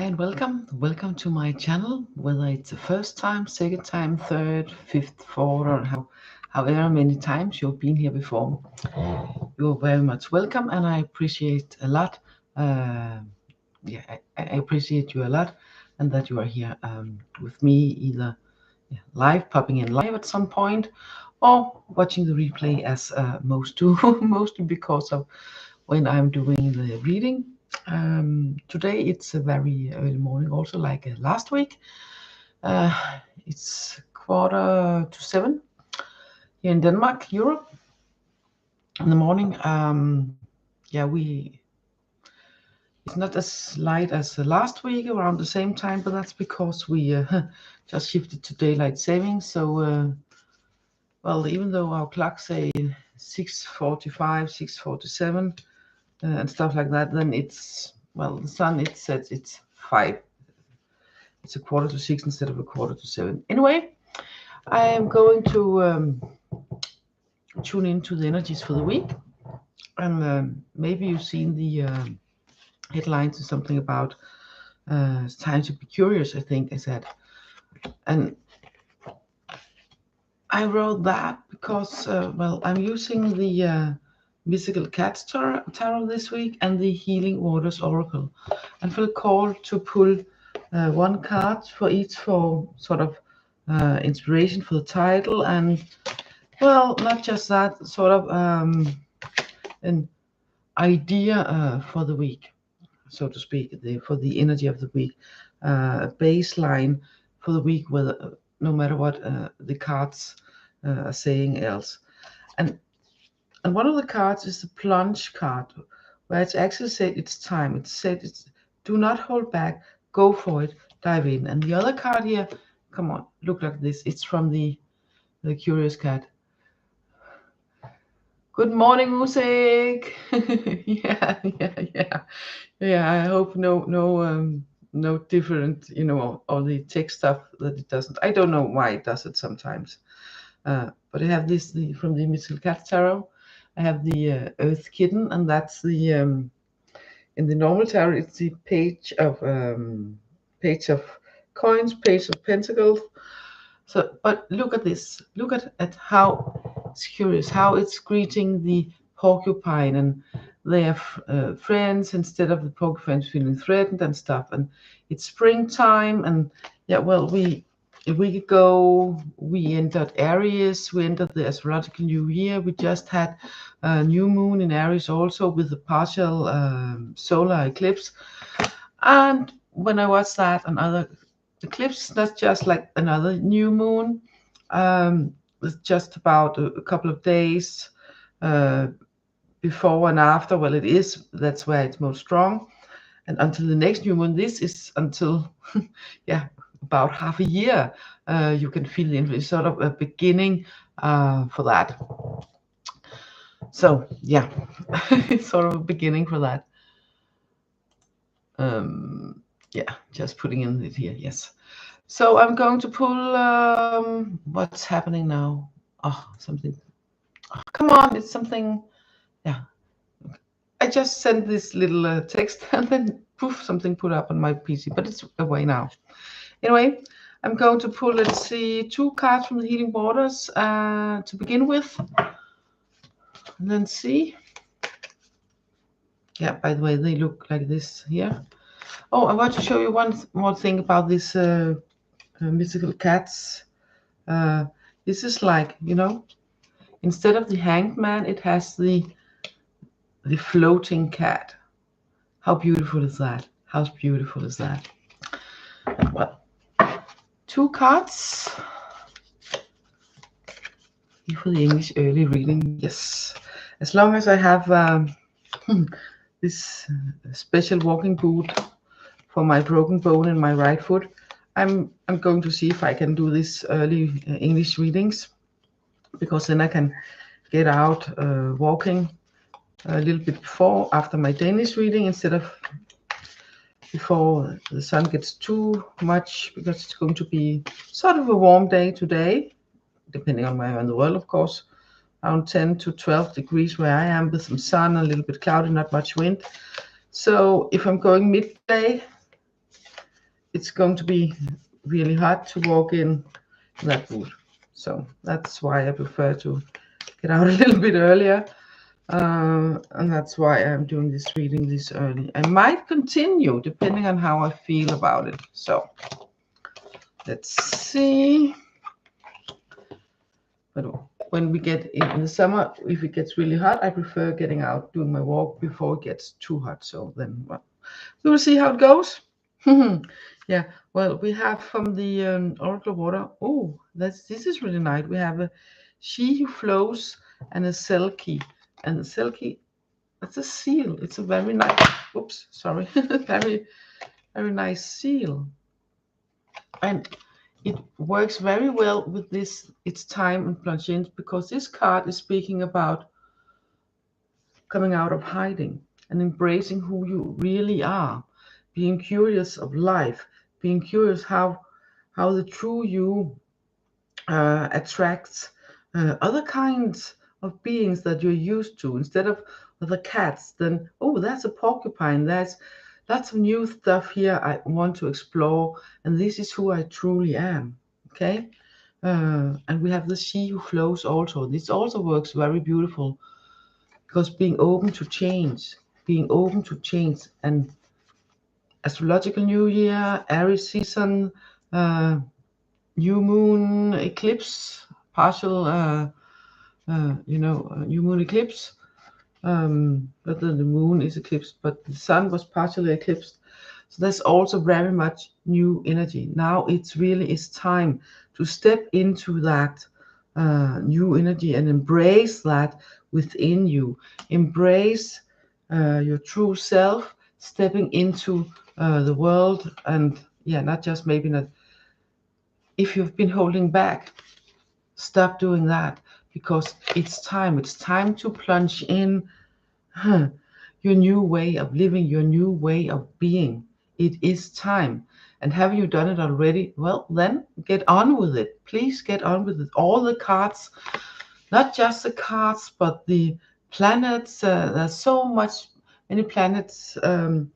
Hi and welcome to my channel, whether it's the first time, second time, third, fifth, fourth, or however many times you've been here before. You're very much welcome, and I appreciate a lot. I appreciate you a lot, and that you are here with me, either popping in live at some point, or watching the replay as most do, mostly because of when I'm doing the reading. Today it's a very early morning, also like last week. It's 6:45 here in Denmark, Europe, in the morning. It's not as light as last week around the same time, but that's because we just shifted to daylight savings. So, well, even though our clocks say 6:45, 6:47, and stuff like that, then it's, well, the sun, it says it's 5. It's 5:45 instead of 6:45. Anyway, I am going to tune into the energies for the week, and maybe you've seen the headlines or something about it's time to be curious, I think I said. And I wrote that because, well, I'm using the Mystical Cats Tarot this week and the Healing Waters Oracle, and feel called to pull one card for each for sort of inspiration for the title, and, well, not just that, sort of an idea for the week, so to speak, for the energy of the week, baseline for the week, whether no matter what the cards are saying else. And one of the cards is the plunge card, where it's actually said it's time. It's said it's do not hold back, go for it, dive in. And the other card here, come on, look like this. It's from the Curious Cat. Good morning, music. Yeah. I hope no different, all the text stuff that it doesn't. I don't know why it does it sometimes. But I have this from the Mystical Cat Tarot. I have the Earth Kitten, and that's the in the normal tarot. It's the page of coins, page of pentacles. So, but look at this. Look at how it's curious, how it's greeting the porcupine and their friends, instead of the porcupine feeling threatened and stuff. And it's springtime, and yeah, well, a week ago we entered Aries. We entered the astrological new year. We just had a new moon in Aries, also with the partial solar eclipse. And when I watched that, another eclipse, that's just like another new moon. It's just about a couple of days before and after. Well, that's where it's most strong. And until the next new moon, this is until about half a year. You can feel it's sort of a beginning for that. So yeah, it's sort of a beginning for that. Just putting in it here. Yes. So I'm going to pull what's happening now. Oh, something. Oh, come on, it's something. Yeah. I just sent this little text, and then poof, something put up on my PC, but it's away now. Anyway, I'm going to pull, let's see, 2 cards from the Healing Waters to begin with. And then see. Yeah, by the way, they look like this here. Oh, I want to show you one more thing about this Mystical Cats. This is like, instead of the Hanged Man, it has the floating cat. How beautiful is that? How beautiful is that? Well, 2 cards for the English early reading. Yes, as long as I have this special walking boot for my broken bone in my right foot, I'm going to see if I can do this early English readings, because then I can get out walking a little bit after my Danish reading, instead of before the sun gets too much, because it's going to be sort of a warm day today, depending on where I'm in the world, of course, around 10 to 12 degrees where I am, with some sun, a little bit cloudy, not much wind. So if I'm going midday, it's going to be really hot to walk in that wood. So that's why I prefer to get out a little bit earlier. And that's why I'm doing this reading this early. I might continue depending on how I feel about it. So let's see. But when we get in the summer, if it gets really hot, I prefer getting out, doing my walk before it gets too hot. So then, well, we will see how it goes. Yeah, well, we have from the Oracle water. Oh, this is really nice. We have a She Who Flows and a Selkie. And the Selkie, it's a seal. It's a very nice, oops, sorry, very, very nice seal. And it works very well with this, It's Time and Plunge In, because this card is speaking about coming out of hiding and embracing who you really are, being curious of life, being curious how the true you attracts other kinds of beings that you're used to. Instead of the cats, then, oh, that's a porcupine, that's lots of new stuff here I want to explore, and this is who I truly am. Okay. And we have the She Who Flows also. This also works very beautiful, because being open to change, and astrological new year, Aries season, new moon eclipse, partial, new moon eclipse. But the moon is eclipsed, but the sun was partially eclipsed. So that's also very much new energy. Now it's time to step into that new energy and embrace that within you. Embrace your true self, stepping into the world, and not just maybe not. If you've been holding back, stop doing that, because it's time. It's time to plunge in your new way of living, your new way of being. It is time. And have you done it already? Well, then get on with it. Please get on with it. All the cards, not just the cards, but the planets. There's so many planets in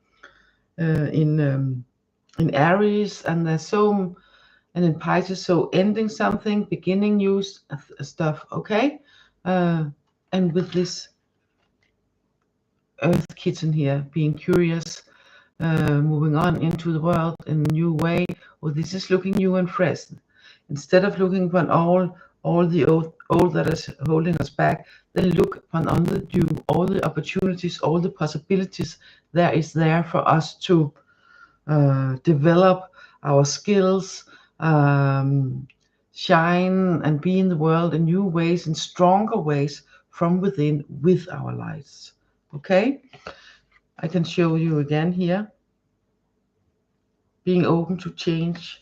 Aries, and in Pisces. So ending something, beginning new stuff. Okay, and with this Earth Kitten here, being curious, moving on into the world in a new way. Well, this is looking new and fresh. Instead of looking upon all the old that is holding us back, then look upon the new, all the opportunities, all the possibilities there is there for us to develop our skills, shine and be in the world in new ways, in stronger ways from within with our lights. Okay, I can show you again here. Being open to change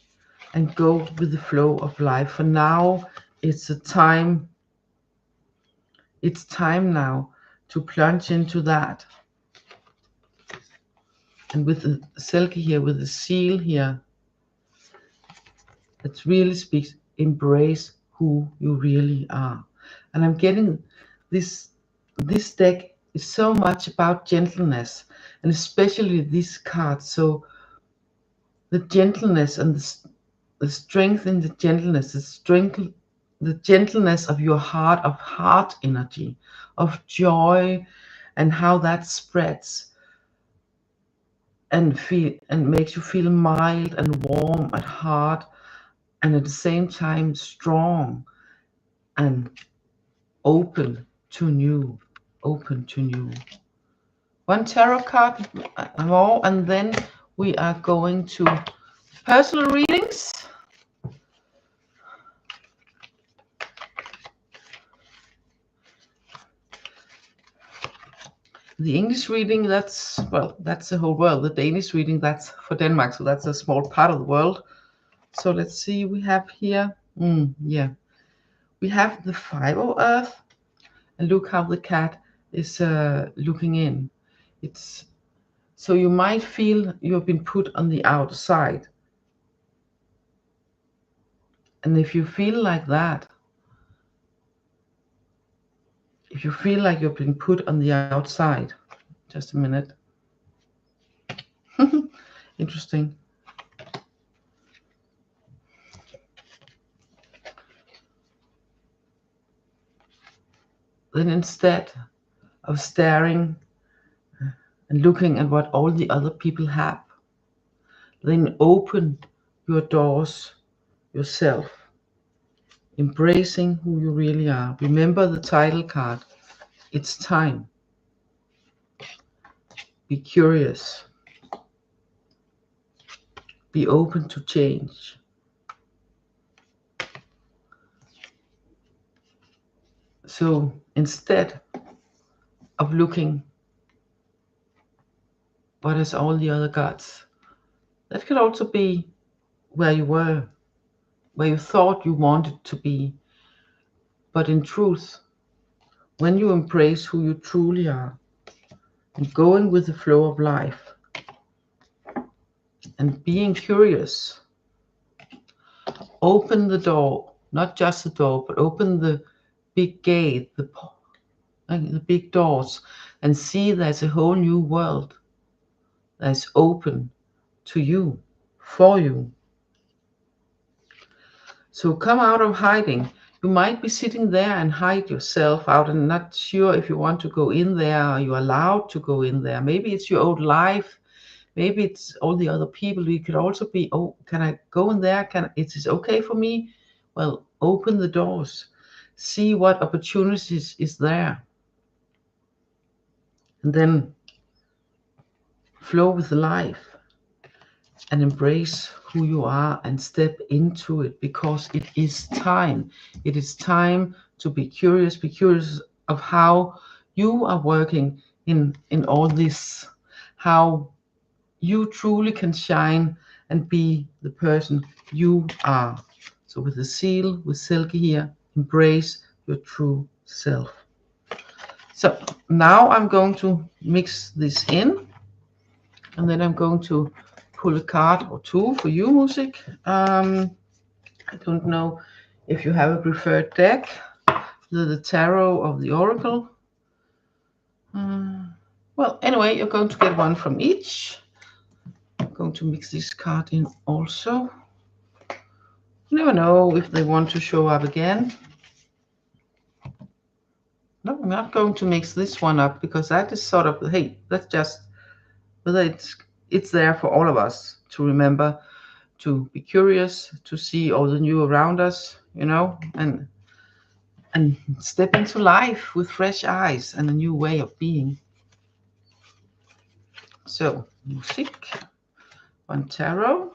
and go with the flow of life. For now, it's time now to plunge into that. And with the Selkie here, with the seal here, it really speaks, embrace who you really are. And I'm getting this deck is so much about gentleness, and especially this card. So the gentleness and the strength in the gentleness, the gentleness of your heart, of heart energy, of joy, and how that spreads and makes you feel mild and warm at heart, and at the same time strong and open to new. One tarot card more, and then we are going to personal readings. The English reading, that's the whole world. The Danish reading, that's for Denmark, so that's a small part of the world. So let's see, we have here, we have the Five of Earth, and look how the cat is looking in. So you might feel you've been put on the outside. And if you feel like that, if you feel like you've been put on the outside, just a minute. Interesting. then instead of staring and looking at what all the other people have, then open your doors yourself, embracing who you really are. Remember the title card. It's time. Be curious. Be open to change. So instead of looking what is all the other gods, that could also be where you were, where you thought you wanted to be. But in truth, when you embrace who you truly are and going with the flow of life and being curious, open the door, not just the door, but open the big gate, the big doors, and see there's a whole new world that's open to you, for you. So come out of hiding. You might be sitting there and hide yourself out and not sure if you want to go in there, or you're allowed to go in there. Maybe it's your old life. Maybe it's all the other people. You could also be, oh, can I go in there? Is it okay for me? Well, open the doors. See what opportunities is there. And then flow with life and embrace who you are and step into it, because it is time. It is time to be curious. Be curious of how you are working in all this, how you truly can shine and be the person you are. So with the seal, with Silke here, embrace your true self. So now I'm going to mix this in, and then I'm going to pull a card or two for you, Music. I don't know if you have a preferred deck, the tarot of the Oracle. Well, anyway, you're going to get one from each. I'm going to mix this card in also. You never know if they want to show up again. No, I'm not going to mix this one up, because that is sort of, hey, that's just whether it's there for all of us to remember to be curious, to see all the new around us, you know, and step into life with fresh eyes and a new way of being. So, Music, one tarot,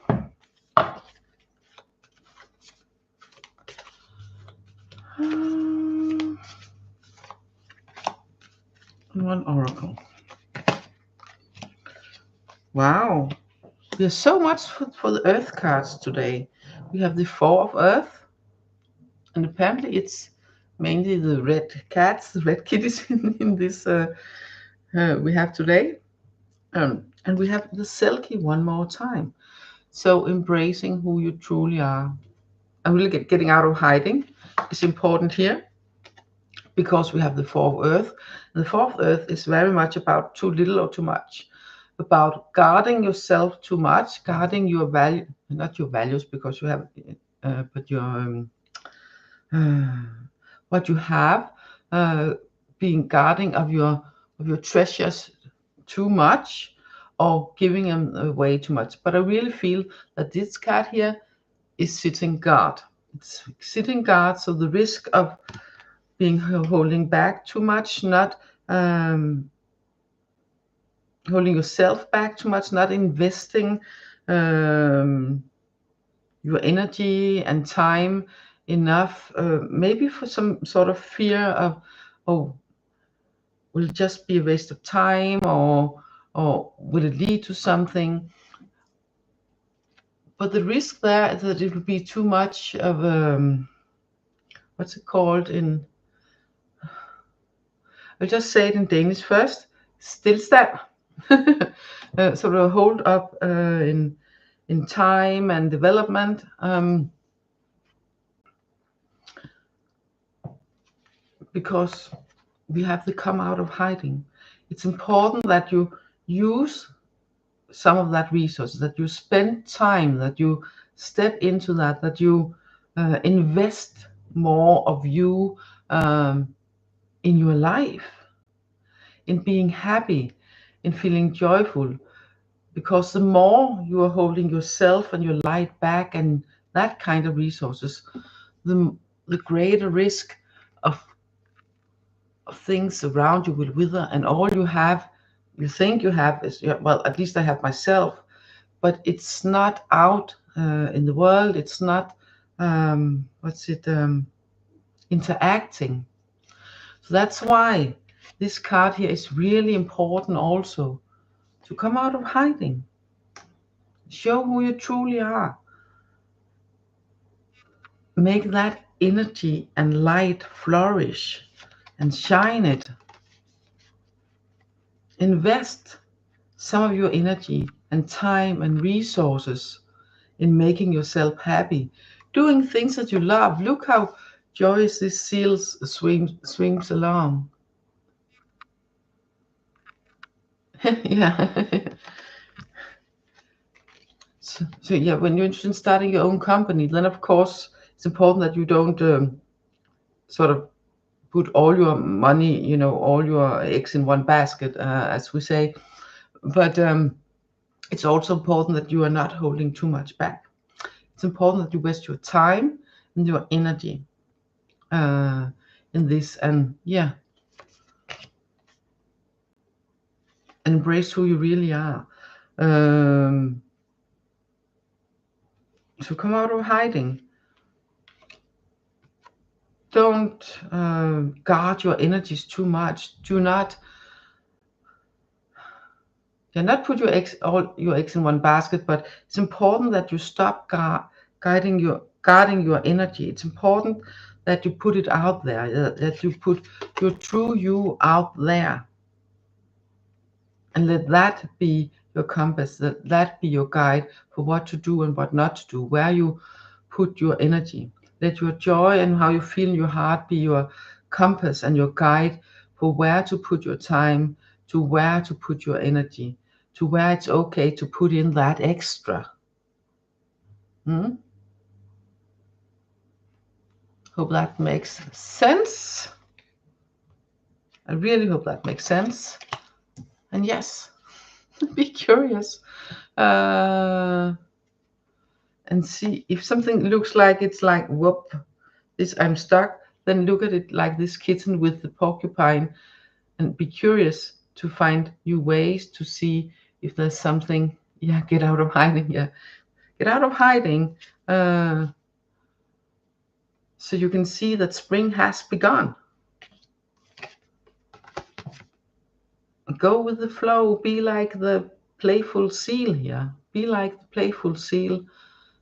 and one oracle. Wow, there's so much for the earth cards today. We have the Four of Earth, and apparently it's mainly the red cats, the red kitties in this we have today. And we have the Silke one more time. So embracing who you truly are. And really getting out of hiding is important here, because we have the Four of Earth. And the Four of Earth is very much about too little or too much, about guarding yourself too much, guarding your value, not your values, because you have, but your what you have, being guarding of your treasures too much, or giving them away too much. But I really feel that this card here is sitting guard. It's sitting guard, so the risk of being holding back too much, not holding yourself back too much, not investing your energy and time enough, maybe for some sort of fear of, oh, will it just be a waste of time, or will it lead to something? But the risk there is that it will be too much of what's it called in, I'll just say it in Danish first, stillstand. Sort of hold up in time and development. Because we have to come out of hiding. It's important that you use some of that resource, that you spend time, that you step into that you invest more of you in your life, in being happy, in feeling joyful. Because the more you are holding yourself and your light back and that kind of resources, the greater risk of things around you will wither, and all you think you have is, well, at least I have myself, but it's not out in the world. It's not interacting. So that's why this card here is really important also, to come out of hiding, show who you truly are, make that energy and light flourish and shine it. Invest some of your energy and time and resources in making yourself happy, doing things that you love. Look how joyous this seal swims along. Yeah. So yeah, when you're interested in starting your own company, then of course it's important that you don't sort of put all your money, all your eggs in one basket, as we say. But it's also important that you are not holding too much back. It's important that you waste your time and your energy in this, and yeah, embrace who you really are. So come out of hiding. Don't guard your energies too much. Do not put all your eggs in one basket, but it's important that you stop guarding your energy. It's important that you put it out there, that you put your true you out there, and let that be your compass, that be your guide for what to do and what not to do, where you put your energy. Let your joy and how you feel in your heart be your compass and your guide for where to put your time, to where to put your energy, to where it's okay to put in that extra. Hope that makes sense. I really hope that makes sense. And yes, be curious. And see if something looks like it's like, whoop, this I'm stuck, then look at it like this kitten with the porcupine and be curious to find new ways to see if there's something. Yeah, get out of hiding. Yeah, get out of hiding, so you can see that spring has begun. Go with the flow. Be like the playful seal here. Be like the playful seal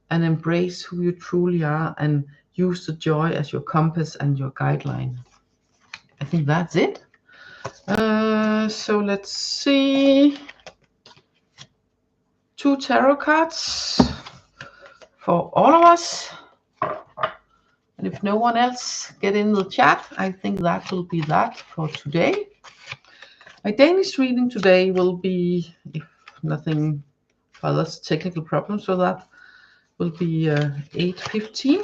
and embrace who you truly are, and use the joy as your compass and your guideline. I think that's it. So let's see. 2 tarot cards for all of us. And if no one else get in the chat, I think that will be that for today. My Danish reading today will be, if nothing further technical problems, so that will be 8:15.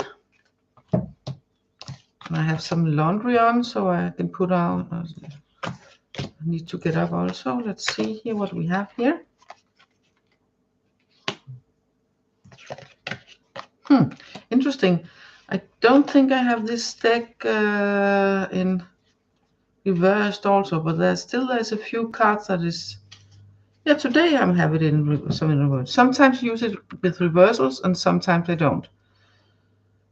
And I have some laundry on, so I can put out. I need to get up also. Let's see here what we have here. Interesting. I don't think I have this deck in reversed also, but there's a few cards that is. Yeah, today I have it in some in reverse. Sometimes I use it with reversals, and sometimes I don't.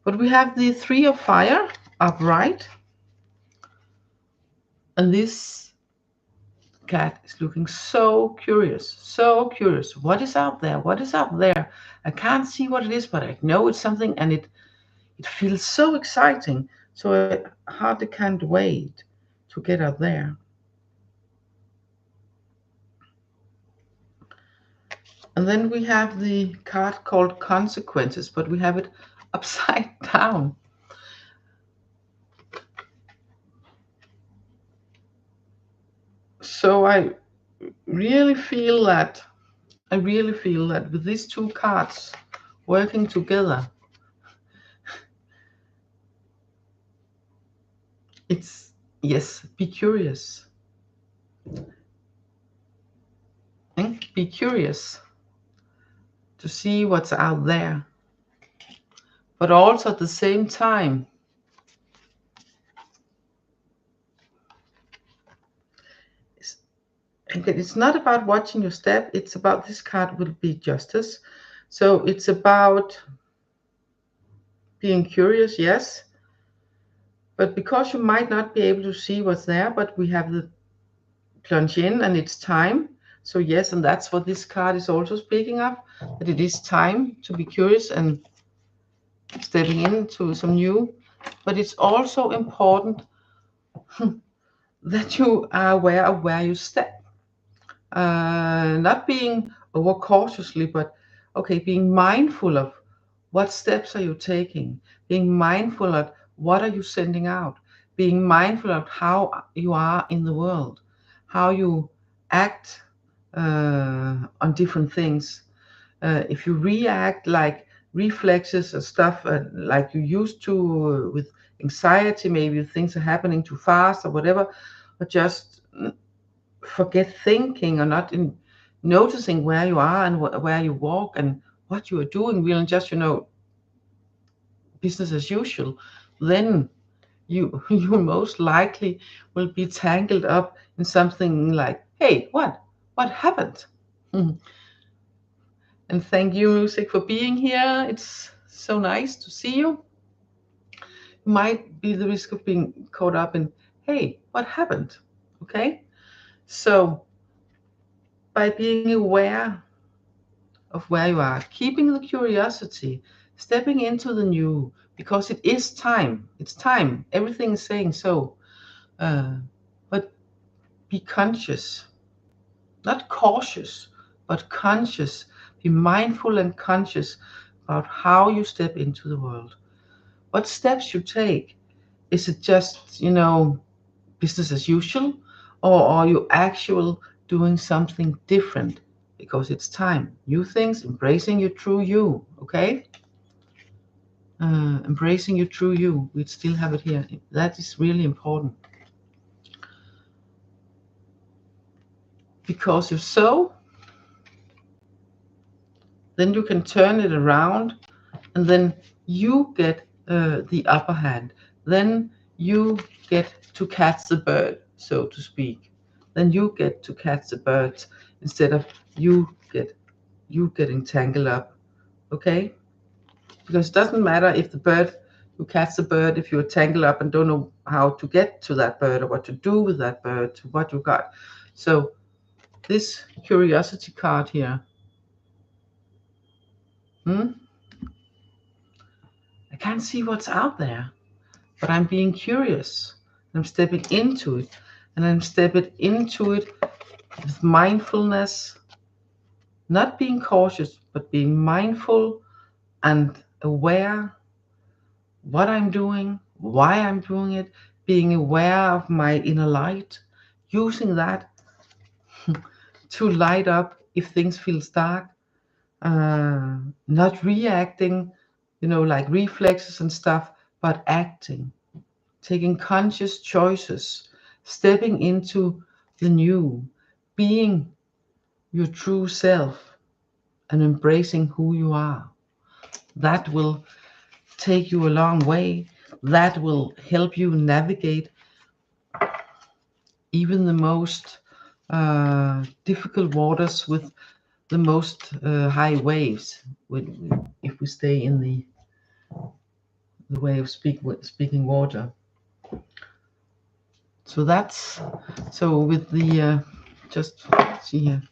But we have the 3 of Fire upright, and this cat is looking so curious, so curious. What is out there? What is up there? I can't see what it is, but I know it's something, and it feels so exciting. So I hardly can't wait to get out there. And then we have the card called Consequences, but we have it upside down. So I really feel that with these 2 cards working together, it's Yes, be curious. Be curious to see what's out there. But also at the same time, it's not about watching your step. It's about, this card will be justice. So it's about being curious, yes. But because you might not be able to see what's there, but we have the plunge in and it's time. So yes, and that's what this card is also speaking of, that it is time to be curious and stepping into some new. But it's also important that you are aware of where you step. Not being overcautiously, but okay, being mindful of what steps are you taking, being mindful of what are you sending out, being mindful of how you are in the world, how you act on different things. If you react like reflexes and stuff, like you used to with anxiety, maybe things are happening too fast or whatever, or just forget thinking or not in noticing where you are and where you walk and what you are doing, really just, business as usual, then you most likely will be tangled up in something like, hey, what happened? And thank you, music, for being here. It's so nice to see you. Might be the risk of being caught up in, hey, what happened? Okay, so by being aware of where you are, keeping the curiosity, stepping into the new, because it is time. It's time. Everything is saying so. But be conscious, not cautious, but conscious. Be mindful and conscious about how you step into the world. What steps you take. Is it just, business as usual? Or are you actual doing something different? Because it's time. New things, embracing your true you, okay? Embracing your true you. We still have it here. That is really important. Because if so, then you can turn it around and then you get the upper hand. Then you get to catch the bird, so to speak. Then you get to catch the birds instead of you getting tangled up. Okay? Because it doesn't matter if you catch the bird, if you're tangled up and don't know how to get to that bird or what to do with that bird, what you got. So this curiosity card here, I can't see what's out there, but I'm being curious. I'm stepping into it, and I'm stepping into it with mindfulness, not being cautious, but being mindful and aware what I'm doing, why I'm doing it, being aware of my inner light, using that to light up if things feels dark, not reacting, like reflexes and stuff, but acting, taking conscious choices, stepping into the new, being your true self and embracing who you are. That will take you a long way. That will help you navigate even the most difficult waters with the most high waves, if we stay in the way of speaking water. So that's, so with the just see here.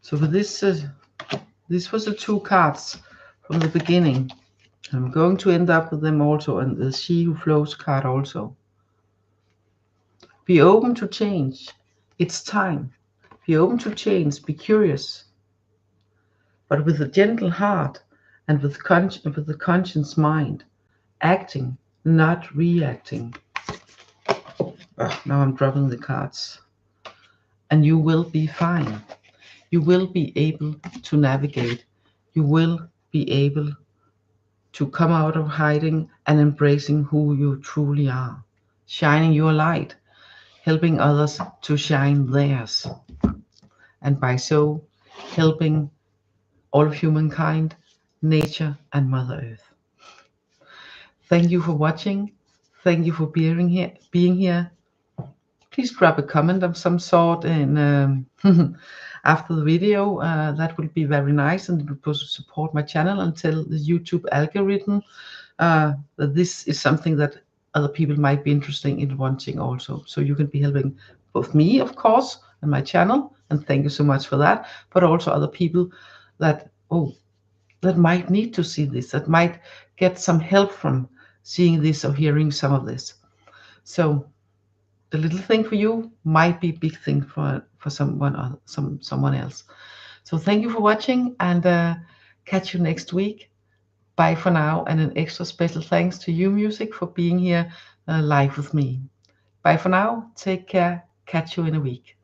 So for this was the two cards from the beginning. I'm going to end up with them also, and the She Who Flows card also. Be open to change. It's time. Be open to change. Be curious, but with a gentle heart and with the conscious mind, acting, not reacting. Now I'm dropping the cards. And you will be fine. You will be able to navigate. You will be able to come out of hiding and embracing who you truly are, shining your light, helping others to shine theirs, and by so helping all of humankind, nature, and Mother Earth. Thank you for watching. Thank you for being here. Please drop a comment of some sort in after the video. That would be very nice, and it would support my channel and tell the YouTube algorithm that this is something that other people might be interested in watching also. So you can be helping both me, of course, and my channel, and thank you so much for that, but also other people that that might need to see this, that might get some help from seeing this or hearing some of this. So the little thing for you might be a big thing for someone else. So thank you for watching, and catch you next week. Bye for now, and an extra special thanks to you, Music, for being here live with me. Bye for now. Take care. Catch you in a week.